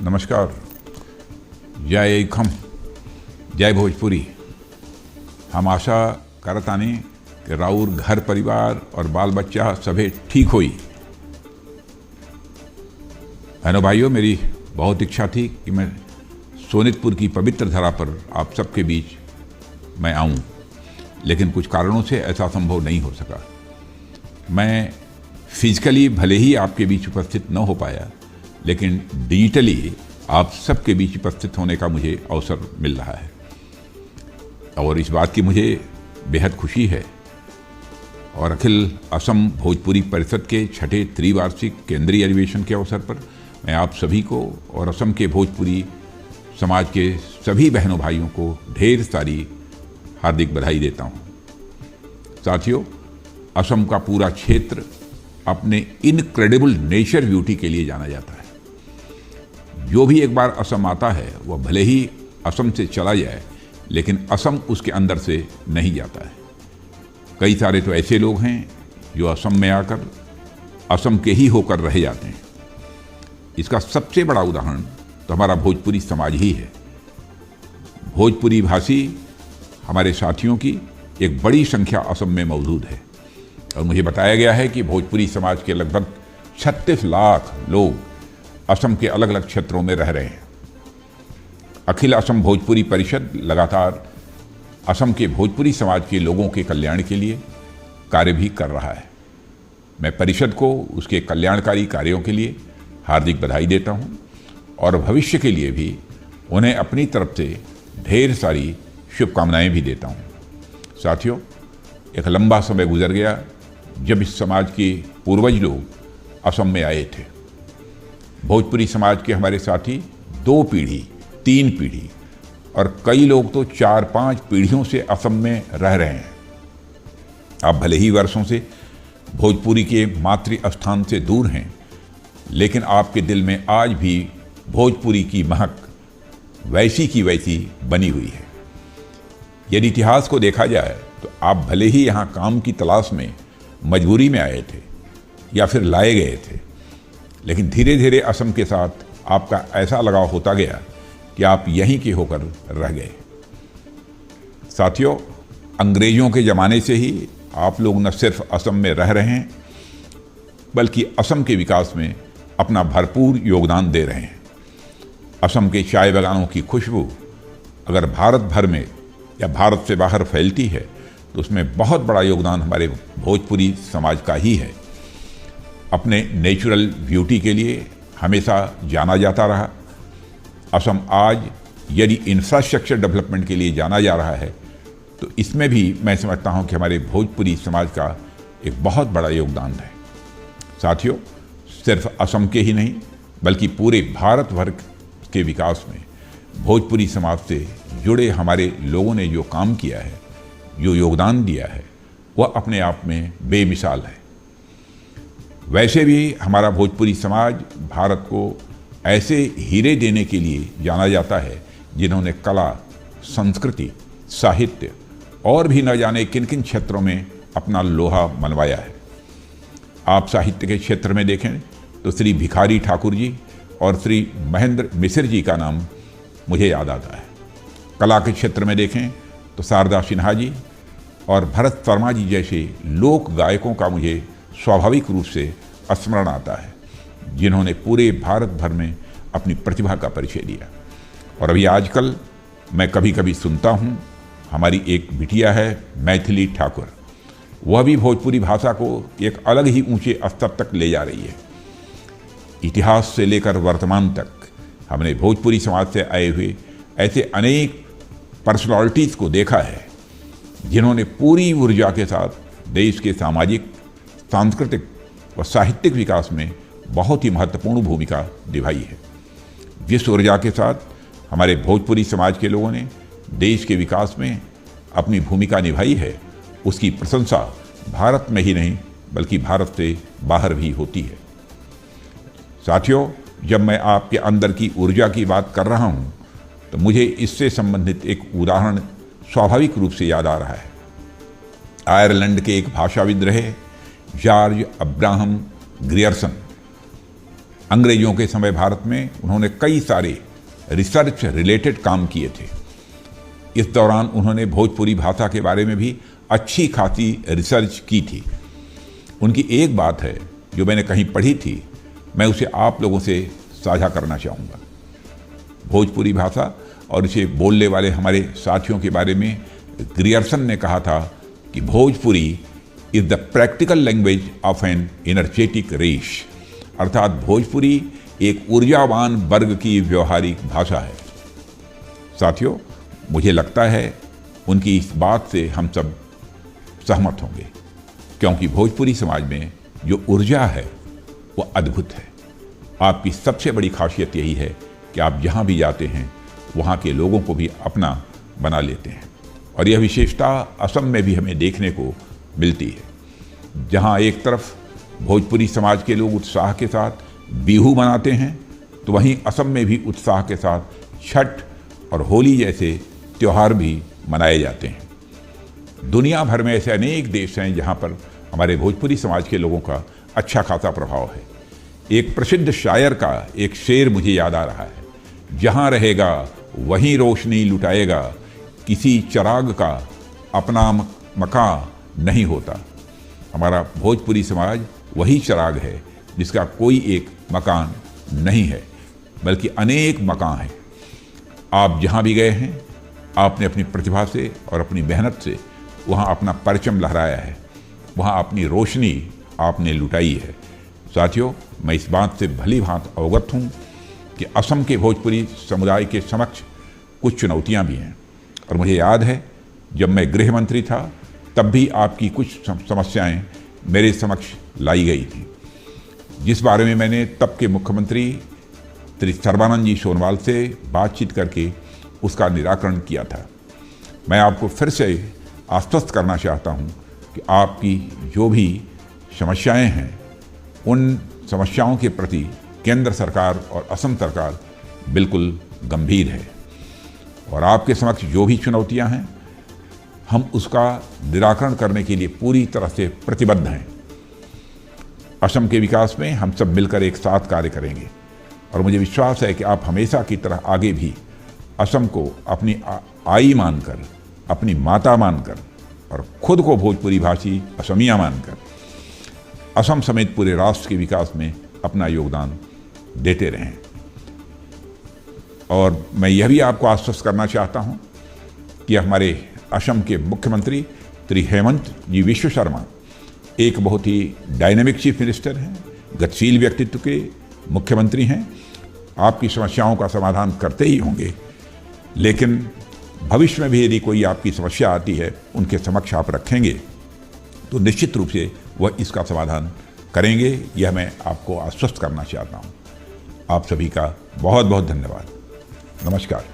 नमस्कार। जय खम, जय भोजपुरी। हम आशा करतानी कि राउर घर परिवार और बाल बच्चा सभे ठीक होई। बहनों भाइयों, मेरी बहुत इच्छा थी कि मैं सोनितपुर की पवित्र धरा पर आप सबके बीच मैं आऊं, लेकिन कुछ कारणों से ऐसा संभव नहीं हो सका। मैं फिजिकली भले ही आपके बीच उपस्थित न हो पाया, लेकिन डिजिटली आप सबके बीच उपस्थित होने का मुझे अवसर मिल रहा है और इस बात की मुझे बेहद खुशी है। और अखिल असम भोजपुरी परिषद के छठे त्रिवार्षिक केंद्रीय अधिवेशन के अवसर पर मैं आप सभी को और असम के भोजपुरी समाज के सभी बहनों भाइयों को ढेर सारी हार्दिक बधाई देता हूँ। साथियों, असम का पूरा क्षेत्र अपने इनक्रेडिबल नेचर ब्यूटी के लिए जाना जाता है। जो भी एक बार असम आता है वह भले ही असम से चला जाए, लेकिन असम उसके अंदर से नहीं जाता है। कई सारे तो ऐसे लोग हैं जो असम में आकर असम के ही होकर रह जाते हैं। इसका सबसे बड़ा उदाहरण तो हमारा भोजपुरी समाज ही है। भोजपुरी भाषी हमारे साथियों की एक बड़ी संख्या असम में मौजूद है और मुझे बताया गया है कि भोजपुरी समाज के लगभग 36 लाख लोग असम के अलग अलग क्षेत्रों में रह रहे हैं। अखिल असम भोजपुरी परिषद लगातार असम के भोजपुरी समाज के लोगों के कल्याण के लिए कार्य भी कर रहा है। मैं परिषद को उसके कल्याणकारी कार्यों के लिए हार्दिक बधाई देता हूं और भविष्य के लिए भी उन्हें अपनी तरफ से ढेर सारी शुभकामनाएं भी देता हूं। साथियों, एक लंबा समय गुजर गया जब इस समाज के पूर्वज लोग असम में आए थे। भोजपुरी समाज के हमारे साथी 2 पीढ़ी, 3 पीढ़ी और कई लोग तो 4-5 पीढ़ियों से असम में रह रहे हैं। आप भले ही वर्षों से भोजपुरी के मातृ स्थान से दूर हैं, लेकिन आपके दिल में आज भी भोजपुरी की महक वैसी की वैसी बनी हुई है। यदि इतिहास को देखा जाए तो आप भले ही यहाँ काम की तलाश में मजबूरी में आए थे या फिर लाए गए थे, लेकिन धीरे धीरे असम के साथ आपका ऐसा लगाव होता गया कि आप यहीं के होकर रह गए। साथियों, अंग्रेजों के ज़माने से ही आप लोग न सिर्फ असम में रह रहे हैं, बल्कि असम के विकास में अपना भरपूर योगदान दे रहे हैं। असम के चाय बागानों की खुशबू अगर भारत भर में या भारत से बाहर फैलती है तो उसमें बहुत बड़ा योगदान हमारे भोजपुरी समाज का ही है। अपने नेचुरल ब्यूटी के लिए हमेशा जाना जाता रहा। असम आज यदि इंफ्रास्ट्रक्चर डेवलपमेंट के लिए जाना जा रहा है तो इसमें भी मैं समझता हूं कि हमारे भोजपुरी समाज का एक बहुत बड़ा योगदान है। साथियों, सिर्फ असम के ही नहीं बल्कि पूरे भारत भर के विकास में भोजपुरी समाज से जुड़े हमारे लोगों ने जो काम किया है, जो योगदान दिया है, वह अपने आप में बेमिसाल है। वैसे भी हमारा भोजपुरी समाज भारत को ऐसे हीरे देने के लिए जाना जाता है जिन्होंने कला, संस्कृति, साहित्य और भी न जाने किन किन क्षेत्रों में अपना लोहा मनवाया है। आप साहित्य के क्षेत्र में देखें तो श्री भिखारी ठाकुर जी और श्री महेंद्र मिश्र जी का नाम मुझे याद आता है। कला के क्षेत्र में देखें तो शारदा सिन्हा जी और भरत शर्मा जी जैसे लोक गायकों का मुझे स्वाभाविक रूप से स्मरण आता है, जिन्होंने पूरे भारत भर में अपनी प्रतिभा का परिचय दिया। और अभी आजकल मैं कभी कभी सुनता हूँ, हमारी एक बिटिया है मैथिली ठाकुर, वह भी भोजपुरी भाषा को एक अलग ही ऊंचे स्तर तक ले जा रही है। इतिहास से लेकर वर्तमान तक हमने भोजपुरी समाज से आए हुए ऐसे अनेक पर्सनालिटीज़ को देखा है जिन्होंने पूरी ऊर्जा के साथ देश के सामाजिक, सांस्कृतिक व साहित्यिक विकास में बहुत ही महत्वपूर्ण भूमिका निभाई है। जिस ऊर्जा के साथ हमारे भोजपुरी समाज के लोगों ने देश के विकास में अपनी भूमिका निभाई है, उसकी प्रशंसा भारत में ही नहीं बल्कि भारत से बाहर भी होती है। साथियों, जब मैं आपके अंदर की ऊर्जा की बात कर रहा हूँ तो मुझे इससे संबंधित एक उदाहरण स्वाभाविक रूप से याद आ रहा है। आयरलैंड के एक भाषाविद रहे जॉर्ज अब्राहम ग्रियर्सन, अंग्रेजों के समय भारत में उन्होंने कई सारे रिसर्च रिलेटेड काम किए थे। इस दौरान उन्होंने भोजपुरी भाषा के बारे में भी अच्छी खासी रिसर्च की थी। उनकी एक बात है जो मैंने कहीं पढ़ी थी, मैं उसे आप लोगों से साझा करना चाहूँगा। भोजपुरी भाषा और इसे बोलने वाले हमारे साथियों के बारे में ग्रियर्सन ने कहा था कि Bhojpuri is the practical language of an energetic race, अर्थात भोजपुरी एक ऊर्जावान वर्ग की व्यवहारिक भाषा है। साथियों, मुझे लगता है उनकी इस बात से हम सब सहमत होंगे, क्योंकि भोजपुरी समाज में जो ऊर्जा है वो अद्भुत है। आपकी सबसे बड़ी खासियत यही है कि आप जहाँ भी जाते हैं वहाँ के लोगों को भी अपना बना लेते हैं, और यह विशेषता असम में भी हमें देखने को मिलती है, जहाँ एक तरफ भोजपुरी समाज के लोग उत्साह के साथ बिहू मनाते हैं, तो वहीं असम में भी उत्साह के साथ छठ और होली जैसे त्यौहार भी मनाए जाते हैं। दुनिया भर में ऐसे अनेक देश हैं जहाँ पर हमारे भोजपुरी समाज के लोगों का अच्छा खासा प्रभाव है। एक प्रसिद्ध शायर का एक शेर मुझे याद आ रहा है, जहाँ रहेगा वहीं रोशनी लुटाएगा, किसी चिराग का अपना मकान नहीं होता। हमारा भोजपुरी समाज वही चिराग है जिसका कोई एक मकान नहीं है, बल्कि अनेक मकान हैं। आप जहाँ भी गए हैं, आपने अपनी प्रतिभा से और अपनी मेहनत से वहाँ अपना परचम लहराया है, वहाँ अपनी रोशनी आपने लुटाई है। साथियों, मैं इस बात से भली भांति अवगत हूँ कि असम के भोजपुरी समुदाय के समक्ष कुछ चुनौतियाँ भी हैं, और मुझे याद है जब मैं गृह मंत्री था तब भी आपकी कुछ समस्याएं मेरे समक्ष लाई गई थी, जिस बारे में मैंने तब के मुख्यमंत्री श्री सर्बानंद जी सोनोवाल से बातचीत करके उसका निराकरण किया था। मैं आपको फिर से आश्वस्त करना चाहता हूं कि आपकी जो भी समस्याएं हैं, उन समस्याओं के प्रति केंद्र सरकार और असम सरकार बिल्कुल गंभीर है, और आपके समक्ष जो भी चुनौतियां हैं, हम उसका निराकरण करने के लिए पूरी तरह से प्रतिबद्ध हैं। असम के विकास में हम सब मिलकर एक साथ कार्य करेंगे, और मुझे विश्वास है कि आप हमेशा की तरह आगे भी असम को अपनी आई मानकर, अपनी माता मानकर, और खुद को भोजपुरी भाषी असमिया मानकर असम समेत पूरे राष्ट्र के विकास में अपना योगदान देते रहें। और मैं यह भी आपको आश्वस्त करना चाहता हूं कि हमारे असम के मुख्यमंत्री श्री हेमंत जी विश्व शर्मा एक बहुत ही डायनेमिक चीफ मिनिस्टर हैं, गतिशील व्यक्तित्व के मुख्यमंत्री हैं। आपकी समस्याओं का समाधान करते ही होंगे, लेकिन भविष्य में भी यदि कोई आपकी समस्या आती है, उनके समक्ष आप रखेंगे तो निश्चित रूप से वह इसका समाधान करेंगे। यह मैं आपको आश्वस्त करना चाहता हूँ। आप सभी का बहुत बहुत धन्यवाद। नमस्कार।